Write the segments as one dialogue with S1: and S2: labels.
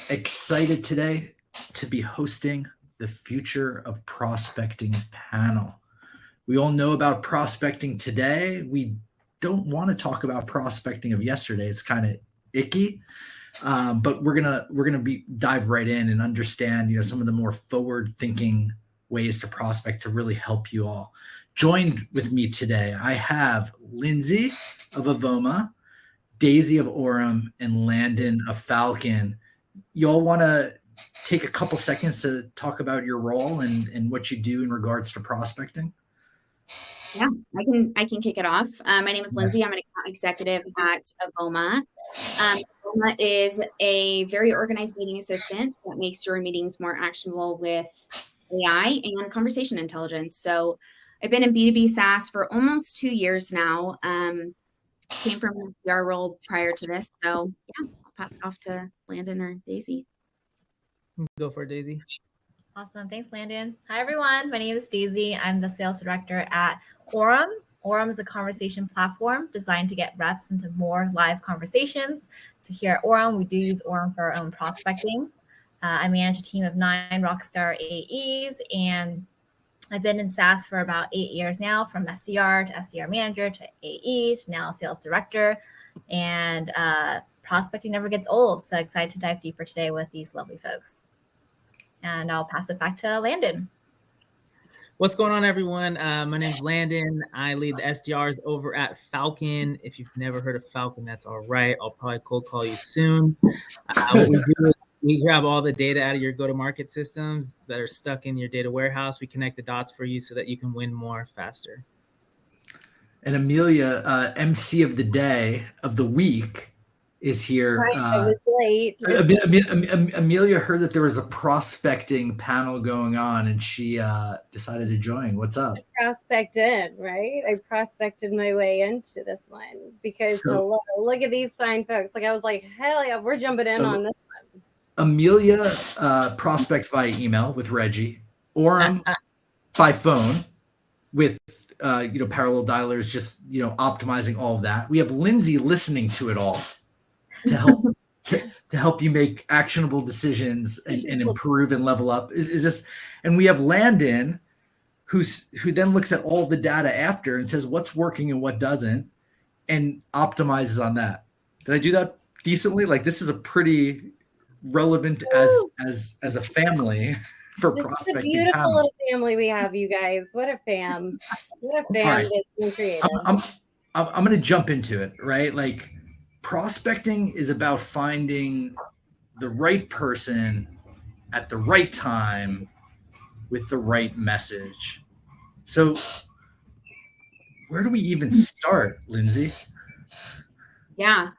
S1: Excited today to be hosting the Future of Prospecting panel. We all know about prospecting today. We don't want to talk about prospecting of yesterday. It's kind of icky, but we're gonna dive right in and understand some of the more forward-thinking ways to prospect to really help you all. Joined with me today, I have Lindsay of Avoma, Daisy of Orem, and Landon of Falcon. You all want to take a couple seconds to talk about your role and what you do in regards to prospecting?
S2: Yeah, I can kick it off. My name is Lindsay. I'm an account executive at Avoma. Avoma is a very organized meeting assistant that makes your meetings more actionable with AI and conversation intelligence. So I've been in B2B SaaS for almost 2 years now. Came from an SDR role prior to this. So yeah, I'll pass it off to Landon or Daisy.
S3: Go for it, Daisy.
S4: Awesome. Thanks, Landon. Hi, everyone. My name is Daisy. I'm the sales director at Orem. Orem is a conversation platform designed to get reps into more live conversations. So here at Orem, we do use Orem for our own prospecting. I manage a team of 9 rockstar AEs, and I've been in SaaS for about 8 years now, from SDR to SDR manager to AE to now sales director. And prospecting never gets old. So excited to dive deeper today with these lovely folks. And I'll pass it back to Landon.
S3: What's going on, everyone? My name's Landon. I lead the SDRs over at Falcon. If you've never heard of Falcon, that's all right. I'll probably cold call you soon. What we do is we grab all the data out of your go-to-market systems that are stuck in your data warehouse. We connect the dots for you so that you can win more faster.
S1: And Amelia, MC of the day of the week, is here.
S5: Right, I was late.
S1: Amelia heard that there was a prospecting panel going on, and she decided to join. What's up?
S5: I prospected, right? I prospected my way into this one because look at these fine folks. Like I was like, hell yeah, we're jumping in on this one.
S1: Amelia prospects via email with Reggie, Orem by phone with parallel dialers, just optimizing all of that. We have Lindsay listening to it all to help to help you make actionable decisions and improve and level up. Is this? And we have Landon, who then looks at all the data after and says what's working and what doesn't, and optimizes on that. Did I do that decently? Like, this is a pretty relevant as a family for
S5: this
S1: prospecting.
S5: It's a beautiful little family we have, you guys. What a fam! What a fam
S1: right.
S5: that's been created.
S1: I'm going to jump into it, right? Like, prospecting is about finding the right person at the right time with the right message. So where do we even start, Lindsay?
S2: Yeah,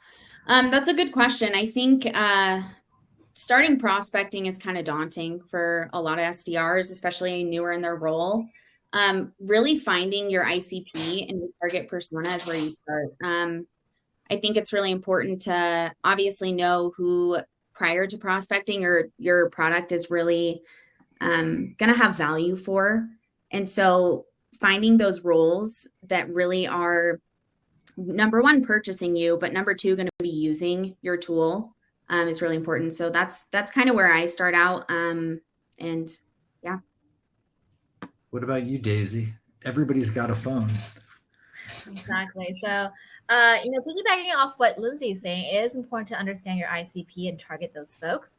S2: that's a good question. I think starting prospecting is kind of daunting for a lot of SDRs, especially newer in their role. Really finding your ICP and your target persona is where you start. I think it's really important to obviously know who, prior to prospecting, your product is really going to have value for. And so finding those roles that really are, number one, purchasing you, but number two, going to be using your tool is really important. So that's kind of where I start out. And yeah.
S1: What about you, Daisy? Everybody's got a phone.
S4: Exactly. So, piggybacking off what Lindsay is saying, it is important to understand your ICP and target those folks.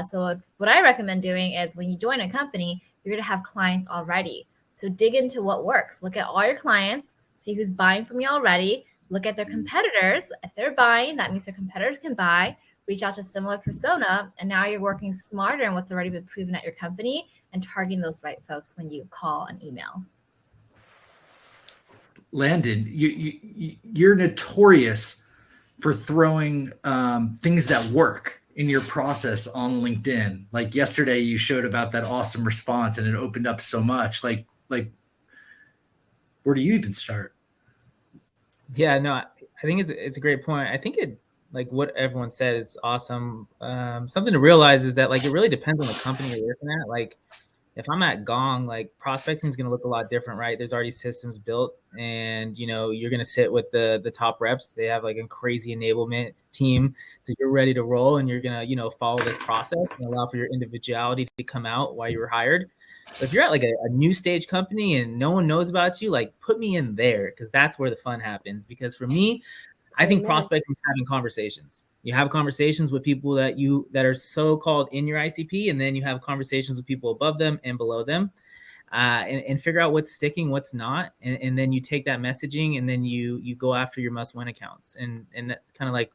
S4: So what I recommend doing is when you join a company, you're going to have clients already. So dig into what works. Look at all your clients, see who's buying from you already. Look at their competitors. If they're buying, that means their competitors can buy. Reach out to similar persona. And now you're working smarter on what's already been proven at your company and targeting those right folks when you call and email.
S1: Landon, you're notorious for throwing things that work in your process on LinkedIn. Like yesterday, you showed about that awesome response, and it opened up so much. Like, where do you even start?
S3: Yeah, no, I think it's a great point. I think it, like what everyone said, is awesome. Something to realize is that, like, it really depends on the company you're working at. Like, if I'm at Gong, like prospecting is going to look a lot different, right? There's already systems built, and you're going to sit with the top reps. They have like a crazy enablement team, so you're ready to roll, and you're going to follow this process and allow for your individuality to come out while you were hired. But if you're at like a new stage company and no one knows about you, like put me in there, because that's where the fun happens. Because for me, I think prospecting is having conversations. You have conversations with people that are so-called in your ICP, and then you have conversations with people above them and below them, and figure out what's sticking, what's not, and then you take that messaging and then you go after your must-win accounts, and that's kind of like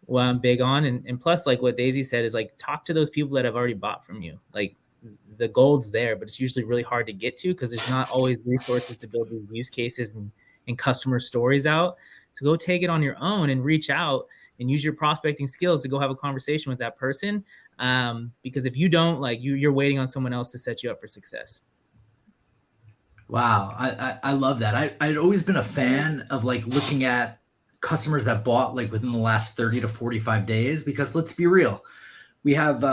S3: what I'm big on. And plus, like what Daisy said, is like talk to those people that have already bought from you. Like the gold's there, but it's usually really hard to get to because there's not always resources to build these use cases and customer stories out. So go take it on your own and reach out and use your prospecting skills to go have a conversation with that person. Because if you don't, like you're waiting on someone else to set you up for success.
S1: Wow. I love that. I'd always been a fan of like looking at customers that bought like within the last 30 to 45 days, because let's be real. We have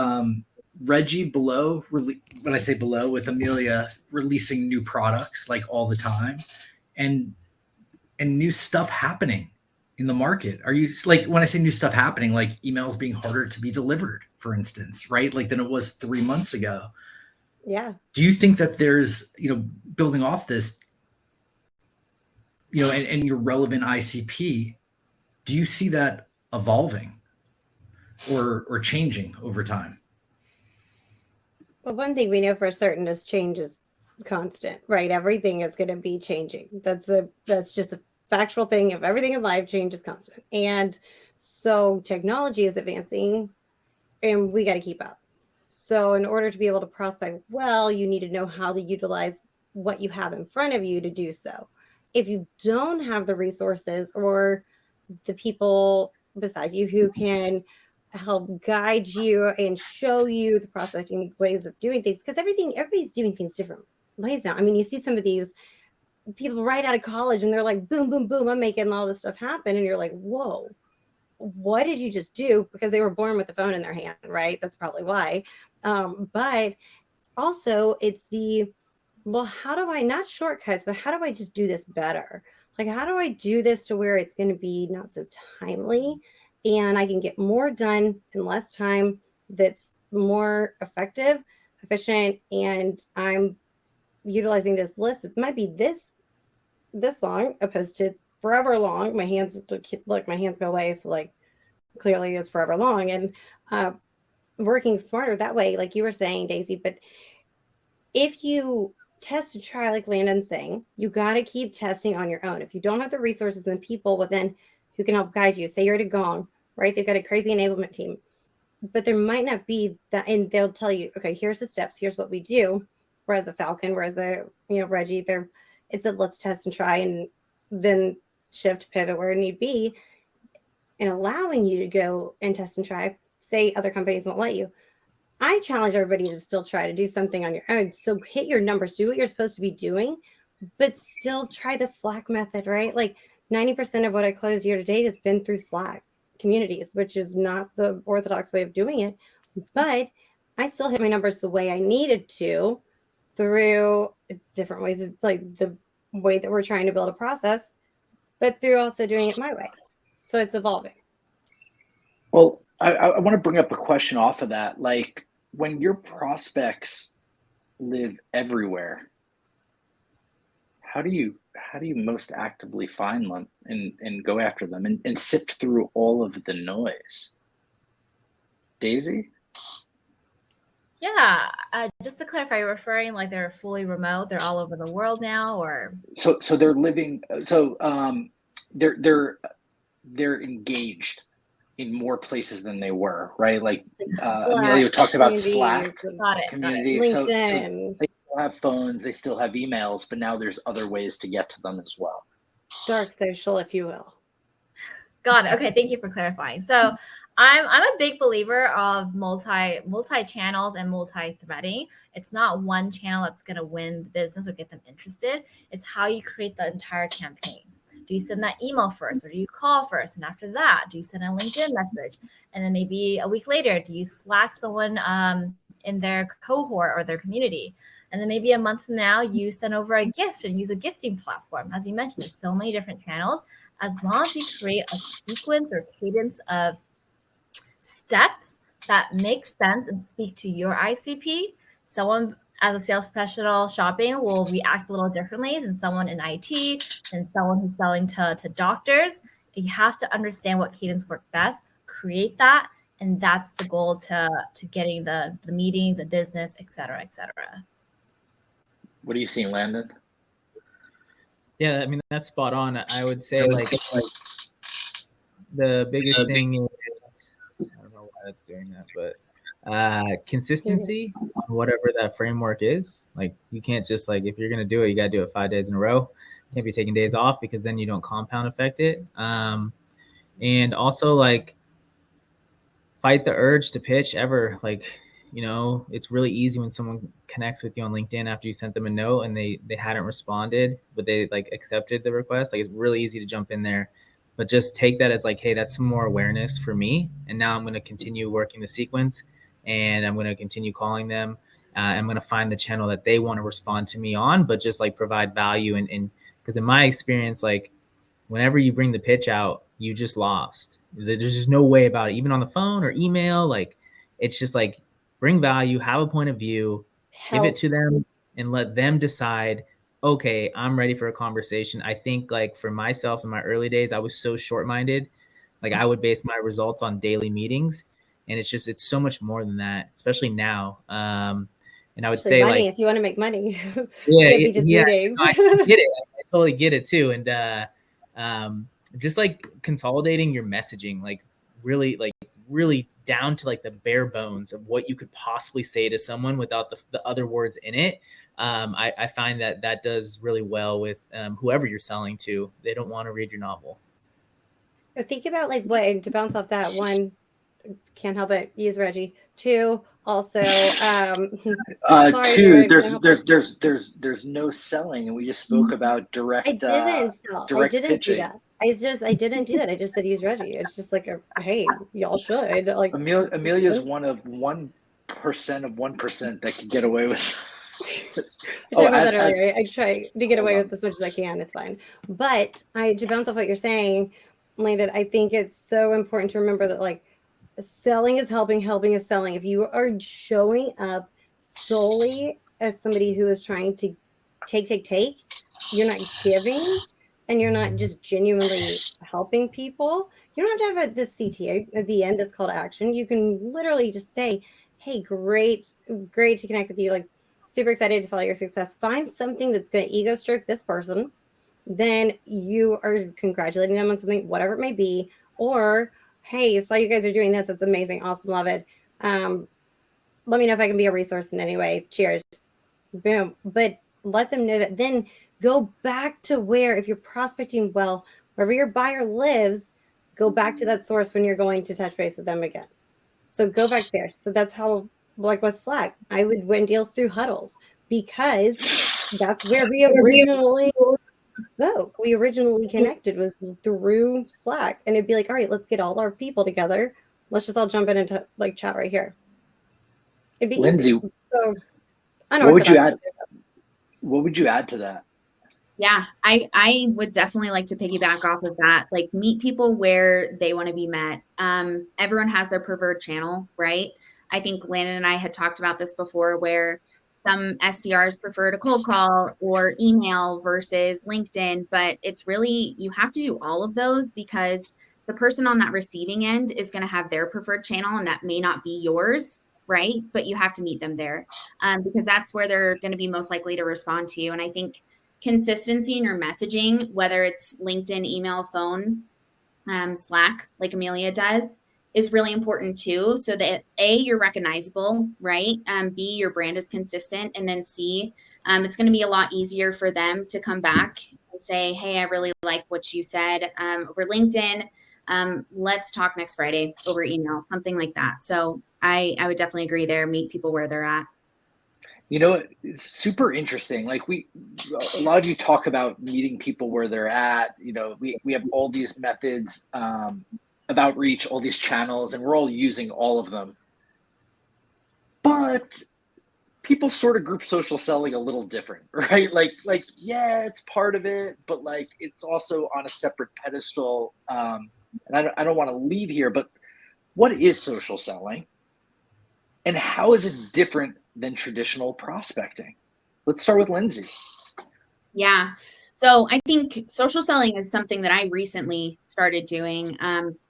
S1: Reggie below, when I say below, with Amelia releasing new products like all the time, and new stuff happening in the market. Are you like, when I say new stuff happening, like emails being harder to be delivered, for instance, right? Like than it was 3 months ago.
S5: Yeah.
S1: Do you think that there's, building off this, and your relevant ICP, do you see that evolving or changing over time?
S5: Well, one thing we know for certain is change is constant, right? Everything is going to be changing. That's just a factual thing. Of everything in life, change is constant. And so technology is advancing and we got to keep up. So in order to be able to prospect well, you need to know how to utilize what you have in front of you to do so. If you don't have the resources or the people beside you who can help guide you and show you the prospecting ways of doing things, because everybody's doing things different ways now. I mean, you see some of these people right out of college and they're like, boom, boom, boom, I'm making all this stuff happen. And you're like, whoa, what did you just do? Because they were born with the phone in their hand, right? That's probably why. But also it's how do I, not shortcuts, but how do I just do this better? Like, how do I do this to where it's going to be not so timely and I can get more done in less time, that's more effective, efficient, and I'm utilizing this list. It might be this long opposed to forever long. My hands go away. So like clearly it's forever long, and working smarter that way, like you were saying, Daisy. But if you test and try, like Landon's saying, you got to keep testing on your own. If you don't have the resources and the people within who can help guide you, say you're at a Gong, right? They've got a crazy enablement team, but there might not be that, and they'll tell you, okay, here's the steps, here's what we do. Whereas a Falcon, whereas Reggie, it's a let's test and try and then shift, pivot where it need be, and allowing you to go and test and try. Say other companies won't let you. I challenge everybody to still try to do something on your own. So hit your numbers, do what you're supposed to be doing, but still try the Slack method, right? Like 90% of what I closed year to date has been through Slack communities, which is not the orthodox way of doing it. But I still hit my numbers the way I needed to through different ways of, like, the way that we're trying to build a process, but through also doing it my way. So it's evolving.
S6: Well, I want to bring up a question off of that. Like, when your prospects live everywhere, how do you most actively find them and go after them and sift through all of the noise? Daisy?
S4: Yeah, just to clarify, you're referring like they're fully remote, they're all over the world now, or
S6: so they're living, they're engaged in more places than they were, right? Like Amelia talked about Slack community.
S5: LinkedIn.
S6: So they still have phones, they still have emails, but now there's other ways to get to them as well.
S5: Dark social, if you will.
S4: Got it. Okay, thank you for clarifying. So I'm a big believer of multi channels and multi-threading. It's not one channel that's going to win the business or get them interested. It's how you create the entire campaign. Do you send that email first, or do you call first? And after that, do you send a LinkedIn message? And then maybe a week later, do you Slack someone in their cohort or their community? And then maybe a month from now, you send over a gift and use a gifting platform. As you mentioned, there's so many different channels. As long as you create a sequence or cadence of steps that make sense and speak to your ICP, someone as a sales professional shopping will react a little differently than someone in IT, than someone who's selling to doctors. You have to understand what cadence works best, create that, and that's the goal to getting the meeting, the business, et cetera, et cetera.
S6: What are you seeing, Landon?
S3: Yeah, I mean, that's spot on. I would say like the biggest thing is, I don't know why that's doing that, but consistency on whatever that framework is. Like, you can't just like, if you're going to do it, you got to do it 5 days in a row. You can't be taking days off, because then you don't compound affect it. And also like fight the urge to pitch ever. Like, you know, it's really easy when someone connects with you on LinkedIn after you sent them a note and they hadn't responded, but they like accepted the request. Like, it's really easy to jump in there, but just take that as like, hey, that's some more awareness for me. And now I'm going to continue working the sequence, and I'm going to continue calling them. I'm going to find the channel that they want to respond to me on, but just like provide value. And because in my experience, like whenever you bring the pitch out, you just lost. There's just no way about it, even on the phone or email. Like, it's just like, bring value, have a point of view, give it to them, and let them decide, okay, I'm ready for a conversation. I think like for myself in my early days, I was so short-minded. Like, I would base my results on daily meetings, and it's so much more than that, especially now. And I would say
S5: money,
S3: like,
S5: if you want to make money,
S3: yeah,
S5: can't be just meetings.
S3: I get it. I totally get it too. And just like consolidating your messaging, like really down to like the bare bones of what you could possibly say to someone without the other words in it. I find that does really well with whoever you're selling to. They don't want to read your novel.
S5: Think about like what, and to bounce off that, one, can't help it, use Reggie. Two, also
S6: Two, there's no selling, and we just spoke about direct.
S5: I didn't sell.
S6: Direct
S5: I didn't
S6: pitching.
S5: do that. I didn't do that. I just said use Reggie. It's just like hey, y'all should like.
S6: Amelia's one of 1% of 1% that can get away with.
S5: I talked about that earlier. I try to get away with as much as I can. It's fine. But to bounce off what you're saying, Landon, I think it's so important to remember that like selling is helping is selling. If you are showing up solely as somebody who is trying to take, you're not giving, and you're not just genuinely helping people. You don't have to have this CTA at the end, this call to action. You can literally just say, hey, great to connect with you. Like, super excited to follow your success. Find something that's going to ego stroke this person. Then you are congratulating them on something, whatever it may be. Or, hey, saw you guys are doing this. It's amazing. Awesome. Love it. Let me know if I can be a resource in any way. Cheers. Boom. But let them know that. Then go back to where, if you're prospecting well, wherever your buyer lives, go back to that source when you're going to touch base with them again. So go back there. So that's how, like with Slack, I would win deals through huddles, because that's where we originally spoke. We originally connected was through Slack, and it'd be like, all right, let's get all our people together. Let's just all jump in and like chat right here. It'd be
S6: Lindsay.
S5: easy. So I know
S6: what would you add? What would you add to that?
S2: Yeah, I would definitely like to piggyback off of that. Like, meet people where they want to be met. Everyone has their preferred channel, right? I think Landon and I had talked about this before, where some SDRs prefer to cold call or email versus LinkedIn, but it's really, you have to do all of those, because the person on that receiving end is going to have their preferred channel, and that may not be yours, right? But you have to meet them there, because that's where they're going to be most likely to respond to you. And I think consistency in your messaging, whether it's LinkedIn, email, phone, Slack, like Amelia does, is really important too. So that A, you're recognizable, right? B, your brand is consistent. And then C, it's going to be a lot easier for them to come back and say, hey, I really like what you said over LinkedIn. Let's talk next Friday over email, something like that. So I would definitely agree there. Meet people where they're at.
S6: You know, it's super interesting. Like, a lot of you talk about meeting people where they're at. You know, we have all these methods of outreach, all these channels, and we're all using all of them. But people sort of group social selling a little different, right? Like yeah, it's part of it, but like it's also on a separate pedestal. And I don't want to lead here, but what is social selling, and how is it different than traditional prospecting? Let's start with Lindsay.
S2: Yeah. So I think social selling is something that I recently started doing.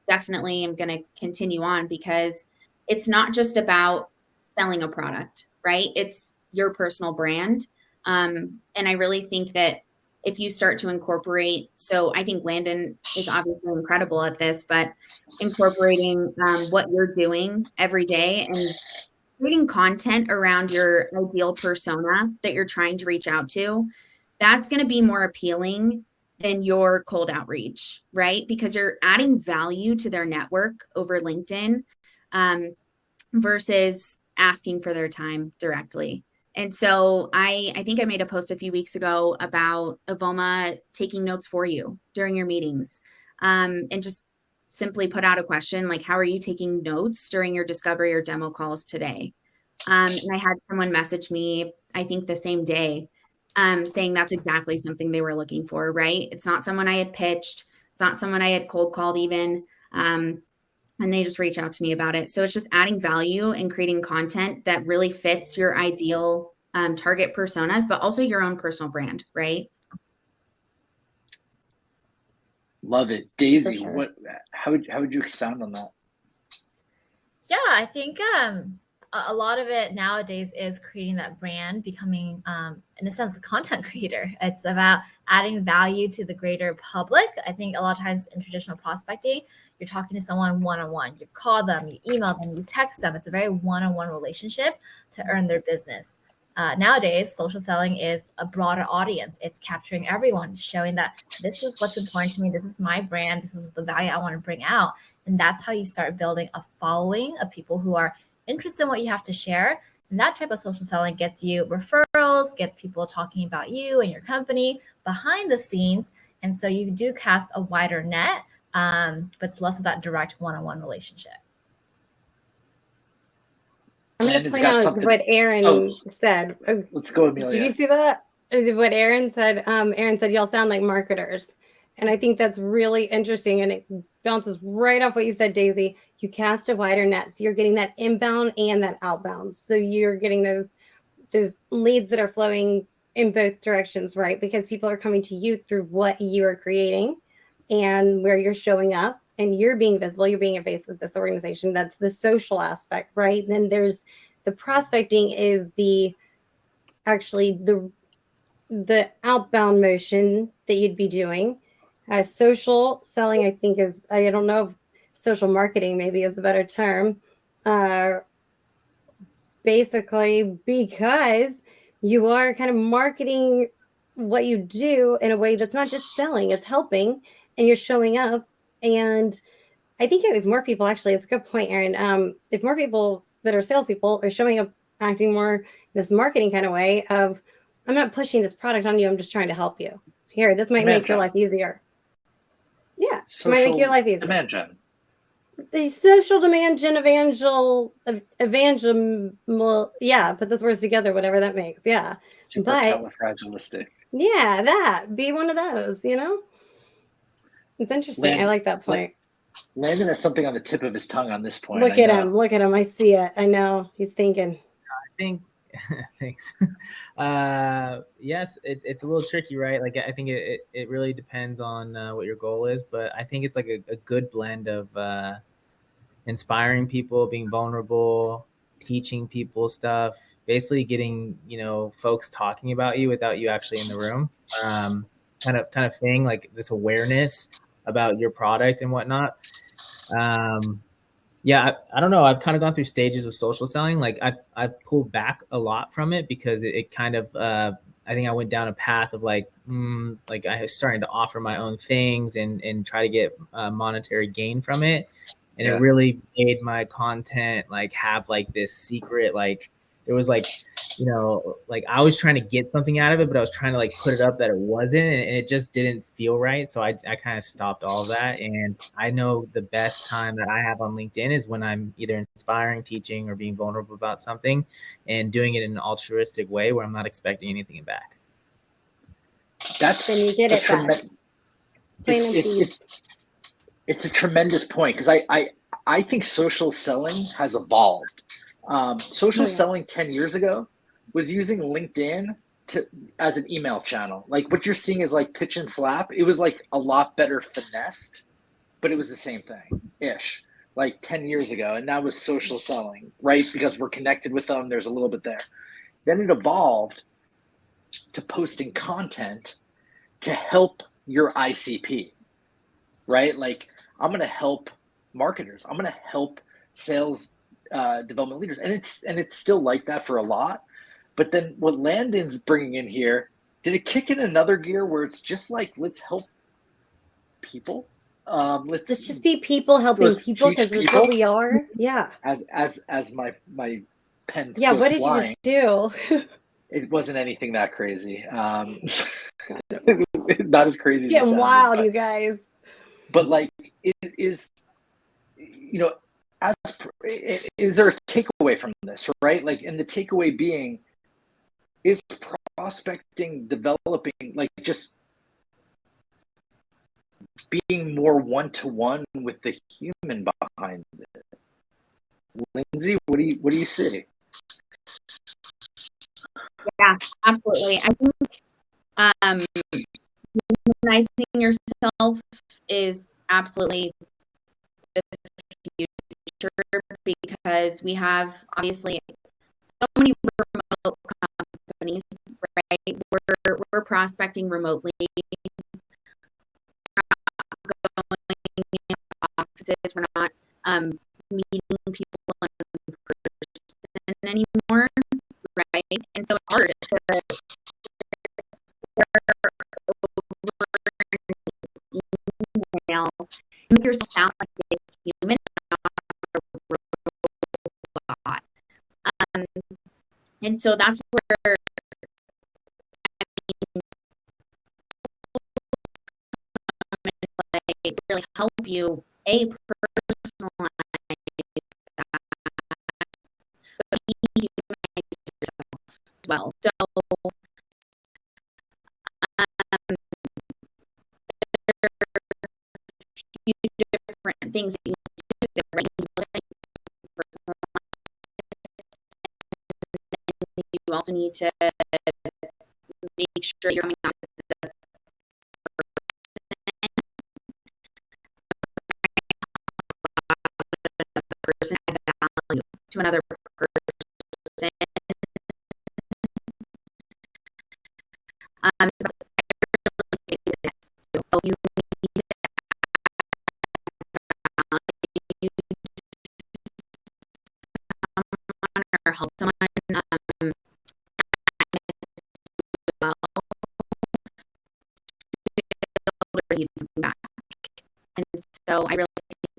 S2: Definitely am going to continue on because it's not just about selling a product, right? It's your personal brand. And I really think that if you start to incorporate, so I think Landon is obviously incredible at this, but incorporating what you're doing every day and creating content around your ideal persona that you're trying to reach out to, that's going to be more appealing than your cold outreach, right? Because you're adding value to their network over LinkedIn versus asking for their time directly. And so I think I made a post a few weeks ago about Avoma taking notes for you during your meetings, and just simply put out a question like, how are you taking notes during your discovery or demo calls today? And I had someone message me, I think the same day, saying that's exactly something they were looking for, right? It's not someone I had pitched. It's not someone I had cold called even. And they just reach out to me about it. So it's just adding value and creating content that really fits your ideal target personas, but also your own personal brand, right?
S6: Love it. Daisy,
S5: sure.
S6: how would you expound on that?
S4: Yeah, I think a lot of it nowadays is creating that brand, becoming, in a sense, a content creator. It's about adding value to the greater public. I think a lot of times in traditional prospecting, you're talking to someone one-on-one. You call them, you email them, you text them. It's a very one-on-one relationship to earn their business. Nowadays, social selling is a broader audience. It's capturing everyone, showing that this is what's important to me. This is my brand. This is the value I want to bring out. And that's how you start building a following of people who are interested in what you have to share. And that type of social selling gets you referrals, gets people talking about you and your company behind the scenes. And so you do cast a wider net, but it's less of that direct one-on-one relationship.
S5: I'm going to point out what Aaron said.
S6: Let's go, Amelia.
S5: Did you see that? What Aaron said? Aaron said, y'all sound like marketers. And I think that's really interesting. And it bounces right off what you said, Daisy. You cast a wider net. So you're getting that inbound and that outbound. So you're getting those leads that are flowing in both directions, right? Because people are coming to you through what you are creating and where you're showing up. And you're being visible, you're being a face of this organization. That's the social aspect, right? Then there's the prospecting is actually the outbound motion that you'd be doing. Social selling, I think I don't know if social marketing maybe is a better term. Basically, because you are kind of marketing what you do in a way that's not just selling, it's helping, and you're showing up. And I think if more people, actually, it's a good point, Aaron. If more people that are salespeople are showing up, acting more this marketing kind of way of, I'm not pushing this product on you, I'm just trying to help you. Here, this might make your life easier. Yeah, it might make your life easier.
S6: Demand gen.
S5: The social demand gen evangel, yeah, put those words together, whatever that makes. Yeah.
S6: Supercalifragilistic.
S5: Yeah, that. Be one of those, It's interesting. I like that point.
S6: Landon has something on the tip of his tongue on this point.
S5: Look at him. I see it. I know. He's thinking.
S3: I think, thanks. Yes, it's a little tricky, right? Like, I think it really depends on what your goal is, but I think it's like a good blend of inspiring people, being vulnerable, teaching people stuff, basically getting, folks talking about you without you actually in the room, kind of thing, like this awareness about your product and whatnot. Yeah, I don't know. I've kind of gone through stages of social selling. Like I pulled back a lot from it because it kind of, I think I went down a path of like I was starting to offer my own things and try to get monetary gain from it. And It really made my content like have like this secret, like there was like, like I was trying to get something out of it, but I was trying to like put it up that it wasn't, and it just didn't feel right. So I kind of stopped all of that. And I know the best time that I have on LinkedIn is when I'm either inspiring, teaching, or being vulnerable about something, and doing it in an altruistic way where I'm not expecting anything back.
S6: That's
S5: Then you get it back.
S6: It's a tremendous point, because I think social selling has evolved. Social selling 10 years ago was using LinkedIn as an email channel. Like what you're seeing is like pitch and slap. It was like a lot better finessed, but it was the same thing ish, like 10 years ago. And that was social selling, right? Because we're connected with them. There's a little bit there. Then it evolved to posting content to help your ICP, right? Like I'm going to help marketers. I'm going to help sales development leaders. And it's still like that for a lot. But then what Landon's bringing in here, did it kick in another gear where it's just like, let's help people? Let's
S5: just be people helping people, because that's what we are. Yeah.
S6: As my pen.
S5: Yeah.
S6: Goes
S5: what did
S6: flying,
S5: you just do?
S6: It wasn't anything that crazy. Not as crazy.
S5: Getting
S6: as it sounded,
S5: wild, you guys.
S6: But like, it is, is there a takeaway from this, right? Like, and the takeaway being, is prospecting, developing, like just being more one-to-one with the human behind it. Lindsay, what do you see?
S2: Yeah, absolutely. I think humanizing yourself is absolutely the future, because we have obviously so many remote companies, right? We're prospecting remotely. We're not going in offices. We're not meeting people in person anymore, right? And so it's hard to email, make yourself sound like a human, not a robot. And so that's where like really help you personalize that, but be humanize yourself as well. So there are a few different things that you do there, right? You also need to make sure you're coming out as a person, add value to another person. So you need to value someone or help someone well, to receive something back. And so I really think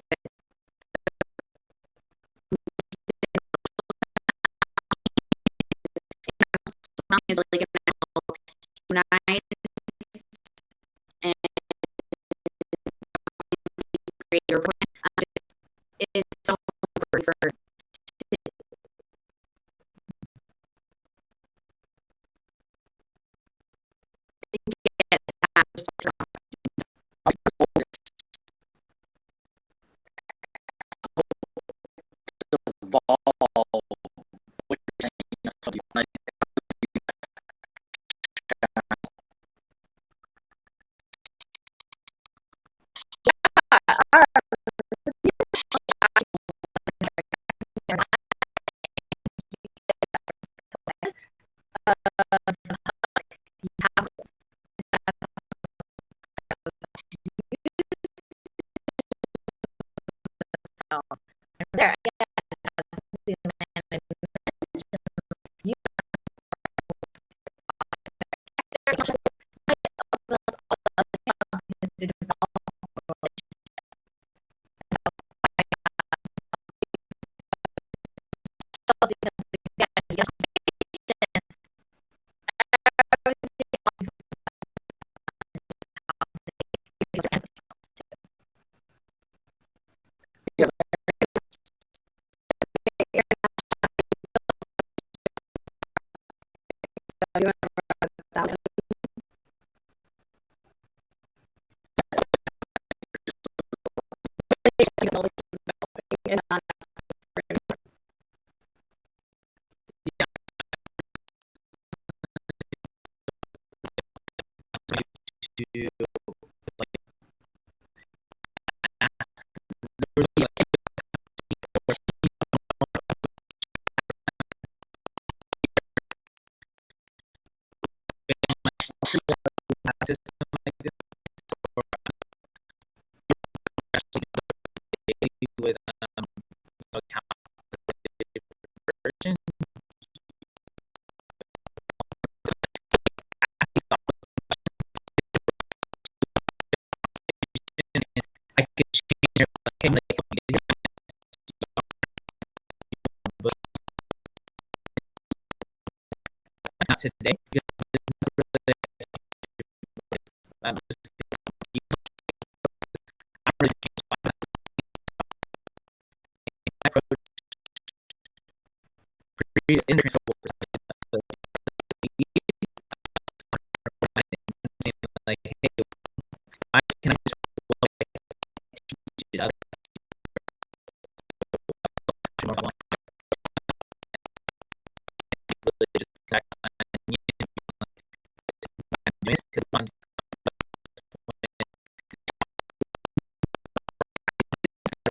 S2: that is really going to help humanize and create your brand. It's so important for get that perspective.
S6: Evolve what you're saying, like,
S4: there. To develop a relationship.
S5: and not
S3: to like ask really, like, system like this, or actually with accounts version. I could change it, but not today. I'm just I'm really previous in the control like, hey, why can I just teach it other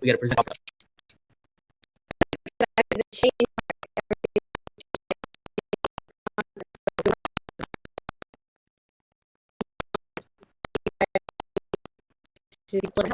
S3: we got to present
S5: the change to be clear.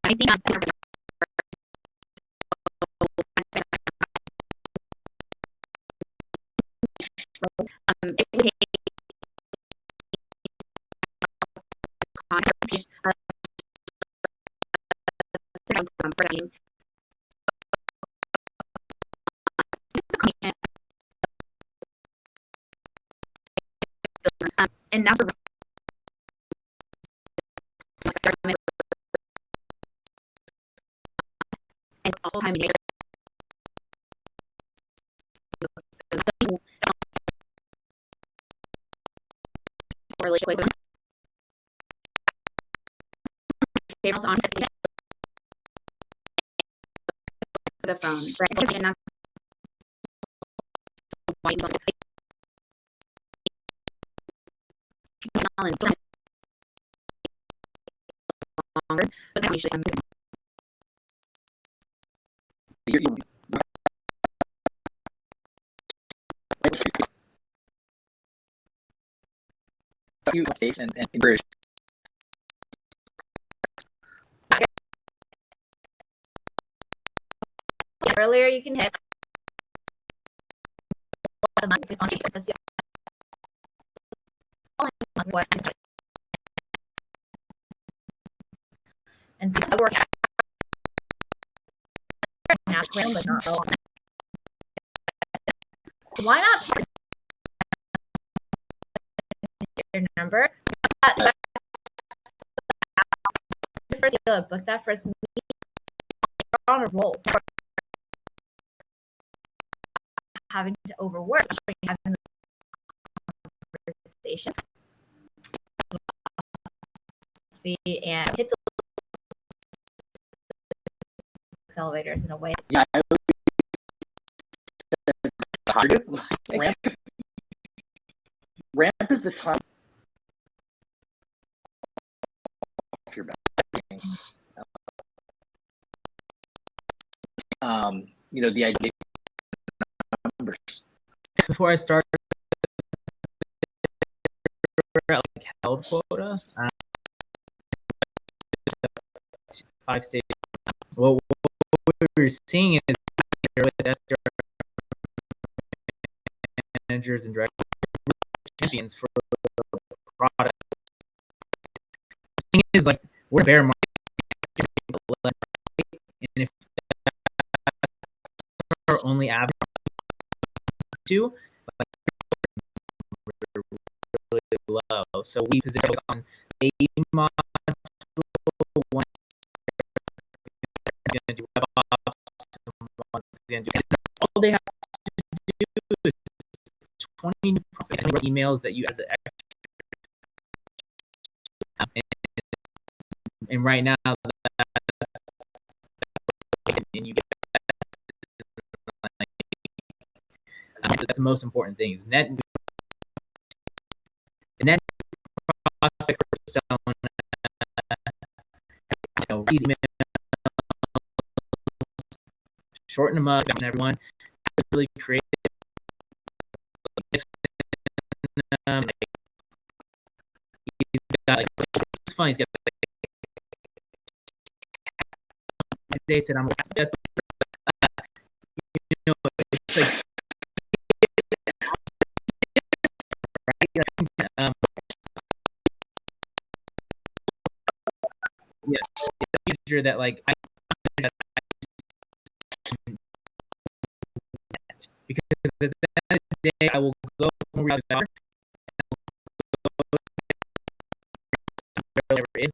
S2: I think it would take and now for and all time really quick on the phone, right? And that's why longer, but then we should
S6: mistakes and encourage.
S4: Earlier, you can hit what and see the work. Ask when, but not go on. Why not take your number? First, book that first meeting. You're on a roll. Having to overwork, having the conversation, and hit the accelerators in a way.
S6: Yeah, I would hard. Ramp is the time off your back. You know, the idea of numbers.
S3: Before I start, like held quota, 5 stages. Well, what we're seeing is managers and directors champions for the product is like we're bear market, and if our only average to really low, so we position on a module. One is going to do web ops, one's going to do all they have to do is 20 new prospects and emails that you add the and right now and you get that's the most important thing is net prospects for someone these emails, shorten them up and everyone really create he's got like it's funny he's got they said I'm that's it's like right? Yeah, it's a feature that like because at the end of the day I will go somewhere out there whatever it is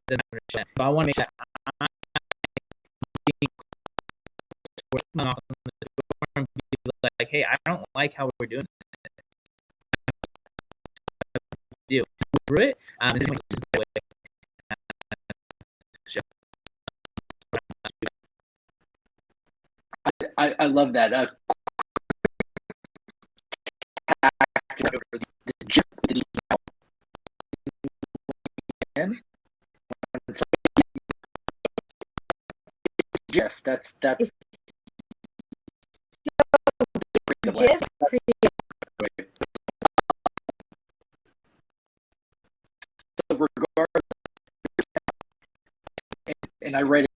S3: so I want to make sure I'm like, hey, I don't like how we're doing it. Through it.
S6: I love that. Jeff, that's
S5: GIF
S6: so regardless, and I read it.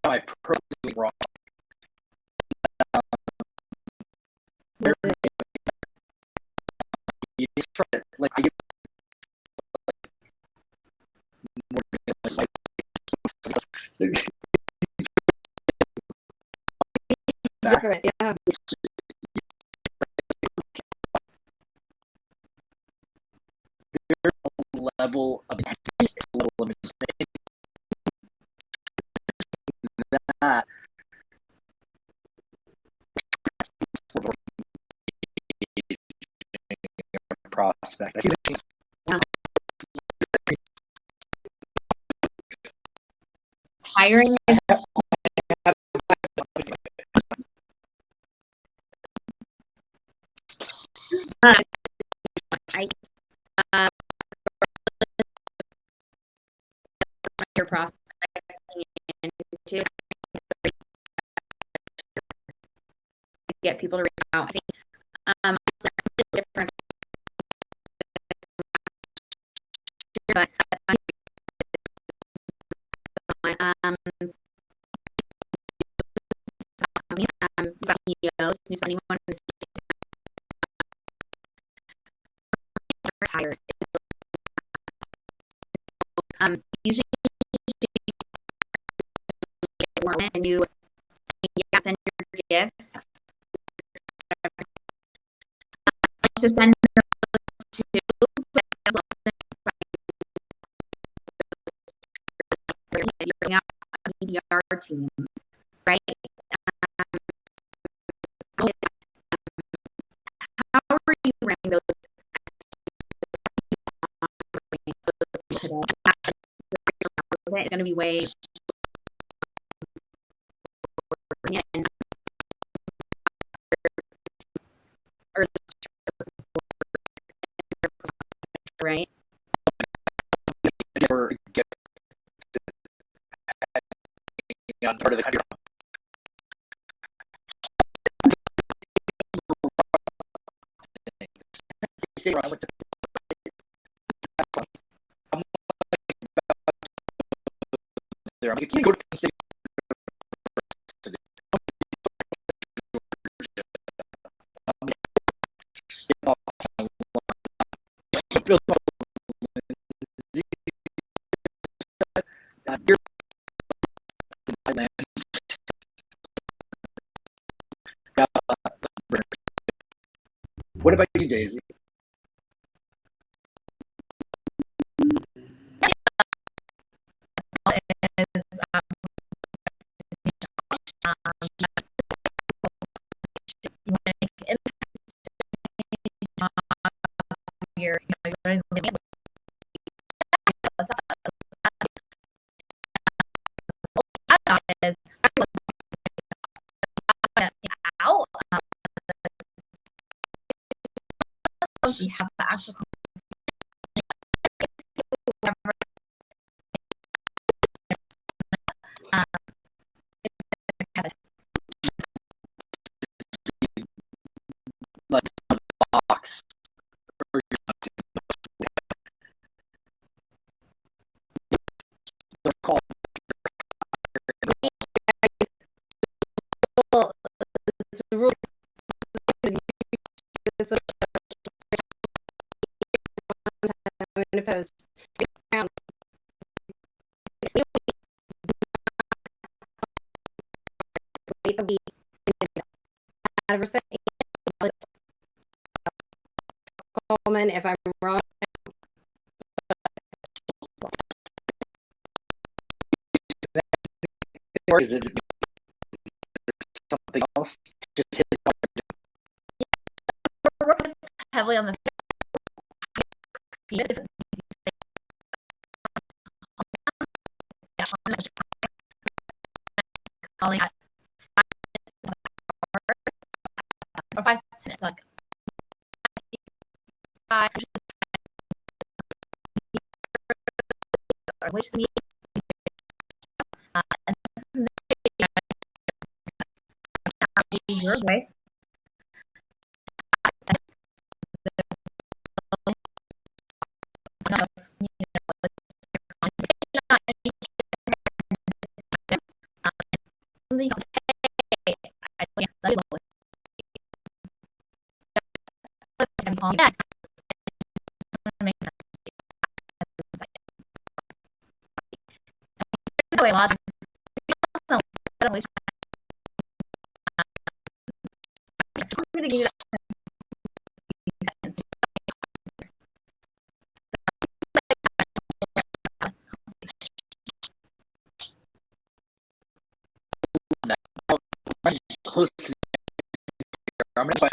S6: I probably wrong. Like I get
S5: different, yeah.
S6: Level of that prospect.
S2: Hiring your prospecting into get people to reach out. I think it's different, but CEOs, anyone retired. Usually and you send your gifts to send to you bring out a BDR team, right? How are you running those today? It's going to be way or right?
S6: Never get on part of the country. I went to there. I'm like, you go to Penn State. What about you, Daisy?
S4: Is, you want to make an impact, you're running the business. Is out. You have the actual
S6: Like a box, or they're called.
S5: Well, it's a rule. I'm going to post. Wait a week. Coleman, if I'm wrong.
S6: Or is it something else? Just hit
S4: we're focused heavily on the calling at 5 minutes, like 5 or which the meeting. And your voice.
S6: close to. I'm going to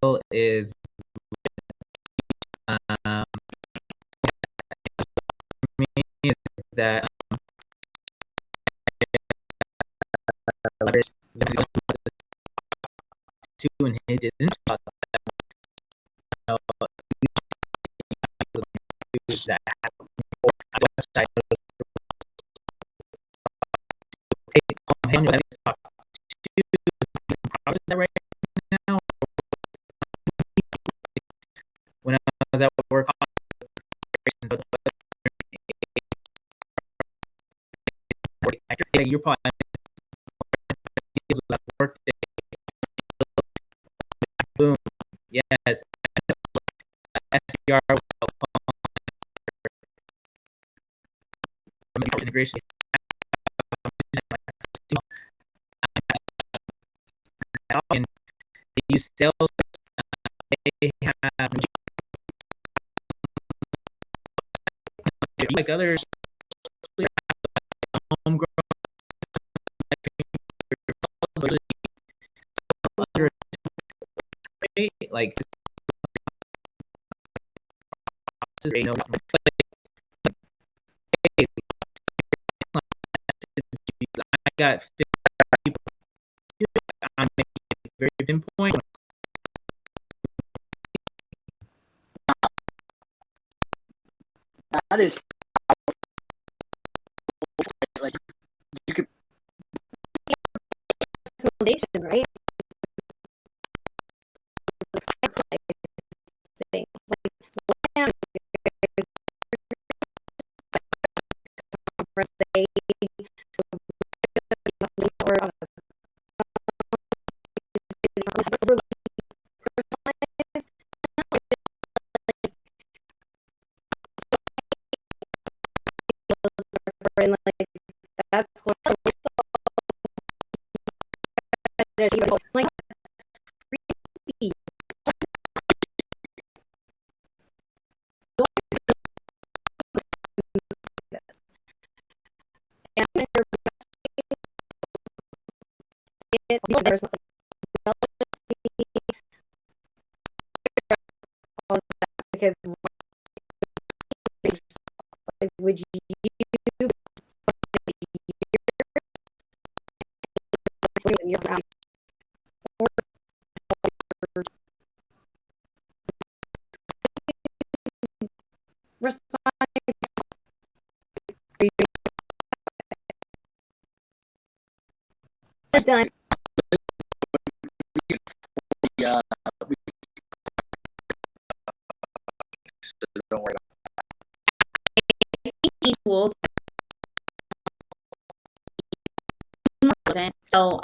S3: scale is is that to and he didn't that website right now. When I was at work, you're probably work. Boom. Yes. SDR integration. And they use sales. They have like others homegrown like I got 50 people on very pinpoint.
S6: That is like you could
S5: personalization, right? say or like that's like there's because would you respond done
S6: Yeah, so don't worry
S2: tools. So